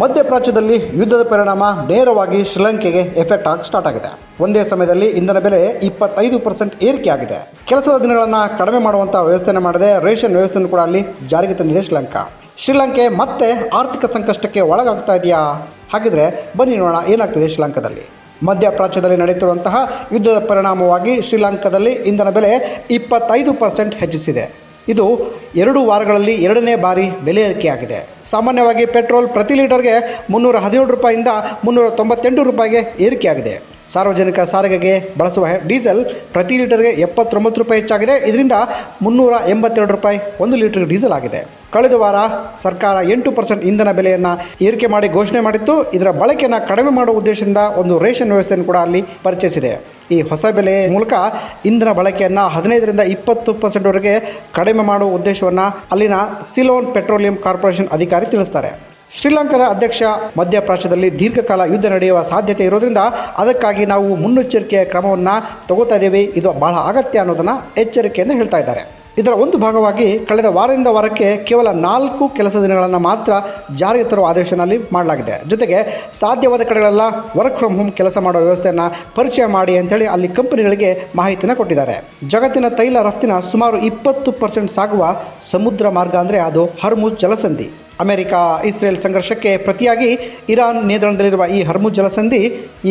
ಮಧ್ಯಪ್ರಾಚ್ಯದಲ್ಲಿ ಯುದ್ಧದ ಪರಿಣಾಮ ನೇರವಾಗಿ ಶ್ರೀಲಂಕೆಗೆ ಎಫೆಕ್ಟ್ ಆಗಿ ಸ್ಟಾರ್ಟ್ ಆಗಿದೆ. ಒಂದೇ ಸಮಯದಲ್ಲಿ ಇಂಧನ ಬೆಲೆ 25% ಏರಿಕೆಯಾಗಿದೆ. ಕೆಲಸದ ದಿನಗಳನ್ನು ಕಡಿಮೆ ಮಾಡುವಂಥ ವ್ಯವಸ್ಥೆಯನ್ನು ಮಾಡಿದೆ. ರೇಷನ್ ವ್ಯವಸ್ಥೆಯನ್ನು ಕೂಡ ಅಲ್ಲಿ ಜಾರಿಗೆ ತಂದಿದೆ ಶ್ರೀಲಂಕೆ ಮತ್ತೆ ಆರ್ಥಿಕ ಸಂಕಷ್ಟಕ್ಕೆ ಒಳಗಾಗ್ತಾ ಇದೆಯಾ? ಹಾಗಿದ್ರೆ ಬನ್ನಿ ನೋಡೋಣ ಏನಾಗ್ತಿದೆ ಶ್ರೀಲಂಕಾದಲ್ಲಿ. ಮಧ್ಯಪ್ರಾಚ್ಯದಲ್ಲಿ ನಡೆಯುತ್ತಿರುವಂತಹ ಯುದ್ಧದ ಪರಿಣಾಮವಾಗಿ ಶ್ರೀಲಂಕಾದಲ್ಲಿ ಇಂಧನ ಬೆಲೆ 25% ಹೆಚ್ಚಿಸಿದೆ. ಇದು 2 ವಾರಗಳಲ್ಲಿ 2ನೇ ಬಾರಿ ಬೆಲೆ ಏರಿಕೆಯಾಗಿದೆ. ಸಾಮಾನ್ಯವಾಗಿ ಪೆಟ್ರೋಲ್ ಪ್ರತಿ ಲೀಟರ್ಗೆ 317 ರೂಪಾಯಿಂದ 398 ರೂಪಾಯಿಗೆ ಏರಿಕೆಯಾಗಿದೆ. ಸಾರ್ವಜನಿಕ ಸಾರಿಗೆಗೆ ಬಳಸುವ ಡೀಸೆಲ್ ಪ್ರತಿ ಲೀಟರ್ಗೆ 79 ರೂಪಾಯಿ ಹೆಚ್ಚಾಗಿದೆ. ಇದರಿಂದ 382 ರೂಪಾಯಿ 1 ಲೀಟರ್ ಡೀಸೆಲ್ ಆಗಿದೆ. ಕಳೆದ ವಾರ ಸರ್ಕಾರ 8% ಇಂಧನ ಬೆಲೆಯನ್ನು ಏರಿಕೆ ಮಾಡಿ ಘೋಷಣೆ ಮಾಡಿತ್ತು. ಇದರ ಬಳಕೆಯನ್ನು ಕಡಿಮೆ ಮಾಡುವ ಉದ್ದೇಶದಿಂದ ಒಂದು ರೇಷನ್ ವ್ಯವಸ್ಥೆಯನ್ನು ಕೂಡ ಅಲ್ಲಿ ಪರಿಚಯಿಸಿದೆ. ಈ ಹೊಸ ಬೆಲೆ ಮೂಲಕ ಇಂಧನ ಬಳಕೆಯನ್ನು 15ರಿಂದ 20% ಕಡಿಮೆ ಮಾಡುವ ಉದ್ದೇಶವನ್ನು ಅಲ್ಲಿನ ಸಿಲೋನ್ ಪೆಟ್ರೋಲಿಯಂ ಕಾರ್ಪೊರೇಷನ್ ಅಧಿಕಾರಿ ತಿಳಿಸ್ತಾರೆ. ಶ್ರೀಲಂಕಾದ ಅಧ್ಯಕ್ಷ ಮಧ್ಯಪ್ರಾಚ್ಯದಲ್ಲಿ ದೀರ್ಘಕಾಲ ಯುದ್ಧ ನಡೆಯುವ ಸಾಧ್ಯತೆ ಇರೋದ್ರಿಂದ ಅದಕ್ಕಾಗಿ ನಾವು ಮುನ್ನೆಚ್ಚರಿಕೆಯ ಕ್ರಮವನ್ನು ತಗೋತಾ ಇದ್ದೇವೆ, ಇದು ಬಹಳ ಅಗತ್ಯ ಅನ್ನೋದನ್ನು ಎಚ್ಚರಿಕೆಯಿಂದ ಹೇಳ್ತಾ ಇದ್ದಾರೆ. ಇದರ ಒಂದು ಭಾಗವಾಗಿ ಕಳೆದ ವಾರದಿಂದ ವಾರಕ್ಕೆ ಕೇವಲ 4 ಕೆಲಸ ದಿನಗಳನ್ನು ಮಾತ್ರ ಜಾರಿಗೆ ತರುವ ಆದೇಶನಲ್ಲಿ ಮಾಡಲಾಗಿದೆ. ಜೊತೆಗೆ ಸಾಧ್ಯವಾದ ಕಡೆಗಳೆಲ್ಲ ವರ್ಕ್ ಫ್ರಮ್ ಹೋಮ್ ಕೆಲಸ ಮಾಡುವ ವ್ಯವಸ್ಥೆಯನ್ನು ಪರಿಚಯ ಮಾಡಿ ಅಂತೇಳಿ ಅಲ್ಲಿ ಕಂಪನಿಗಳಿಗೆ ಮಾಹಿತಿಯನ್ನು ಕೊಟ್ಟಿದ್ದಾರೆ. ಜಗತ್ತಿನ ತೈಲ ರಫ್ತಿನ ಸುಮಾರು 20% ಸಾಗುವ ಸಮುದ್ರ ಮಾರ್ಗ ಅಂದರೆ ಅದು ಹರ್ಮುಜ್ ಜಲಸಂಧಿ. ಅಮೆರಿಕ ಇಸ್ರೇಲ್ ಸಂಘರ್ಷಕ್ಕೆ ಪ್ರತಿಯಾಗಿ ಇರಾನ್ ನಿಯಂತ್ರಣದಲ್ಲಿರುವ ಈ ಹರ್ಮುಜ್ ಜಲಸಂಧಿ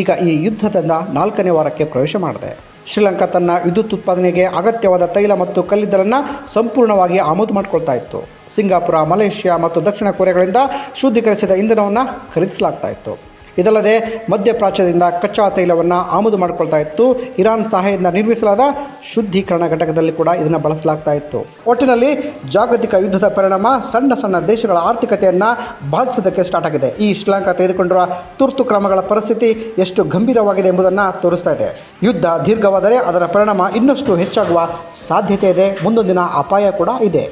ಈಗ ಈ ಯುದ್ಧದಿಂದ 4ನೇ ವಾರಕ್ಕೆ ಪ್ರವೇಶ ಮಾಡಿದೆ. ಶ್ರೀಲಂಕಾ ತನ್ನ ವಿದ್ಯುತ್ ಉತ್ಪಾದನೆಗೆ ಅಗತ್ಯವಾದ ತೈಲ ಮತ್ತು ಕಲ್ಲಿದ್ದಲನ್ನು ಸಂಪೂರ್ಣವಾಗಿ ಆಮದು ಮಾಡಿಕೊಳ್ತಾ ಇತ್ತು. ಸಿಂಗಾಪುರ, ಮಲೇಷ್ಯಾ ಮತ್ತು ದಕ್ಷಿಣ ಕೊರಿಯಾಗಳಿಂದ ಶುದ್ಧೀಕರಿಸಿದ ಇಂಧನವನ್ನು ಖರೀದಿಸಲಾಗ್ತಾ ಇತ್ತು. ಇದಲ್ಲದೆ ಮಧ್ಯಪ್ರಾಚ್ಯದಿಂದ ಕಚ್ಚಾ ತೈಲವನ್ನು ಆಮದು ಮಾಡಿಕೊಳ್ತಾ ಇತ್ತು. ಇರಾನ್ ಸಹಾಯದಿಂದ ನಿರ್ಮಿಸಲಾದ ಶುದ್ಧೀಕರಣ ಘಟಕದಲ್ಲಿ ಕೂಡ ಇದನ್ನು ಬಳಸಲಾಗ್ತಾ ಇತ್ತು. ಒಟ್ಟಿನಲ್ಲಿ ಜಾಗತಿಕ ಯುದ್ಧದ ಪರಿಣಾಮ ಸಣ್ಣ ಸಣ್ಣ ದೇಶಗಳ ಆರ್ಥಿಕತೆಯನ್ನು ಬಾಧಿಸೋದಕ್ಕೆ ಸ್ಟಾರ್ಟ್ ಆಗಿದೆ. ಈ ಶ್ರೀಲಂಕಾ ತೆಗೆದುಕೊಂಡಿರುವ ತುರ್ತು ಕ್ರಮಗಳ ಪರಿಸ್ಥಿತಿ ಎಷ್ಟು ಗಂಭೀರವಾಗಿದೆ ಎಂಬುದನ್ನು ತೋರಿಸ್ತಾ ಇದೆ. ಯುದ್ಧ ದೀರ್ಘವಾದರೆ ಅದರ ಪರಿಣಾಮ ಇನ್ನಷ್ಟು ಹೆಚ್ಚಾಗುವ ಸಾಧ್ಯತೆ ಇದೆ. ಮುಂದೊಂದಿನ ಅಪಾಯ ಕೂಡ ಇದೆ.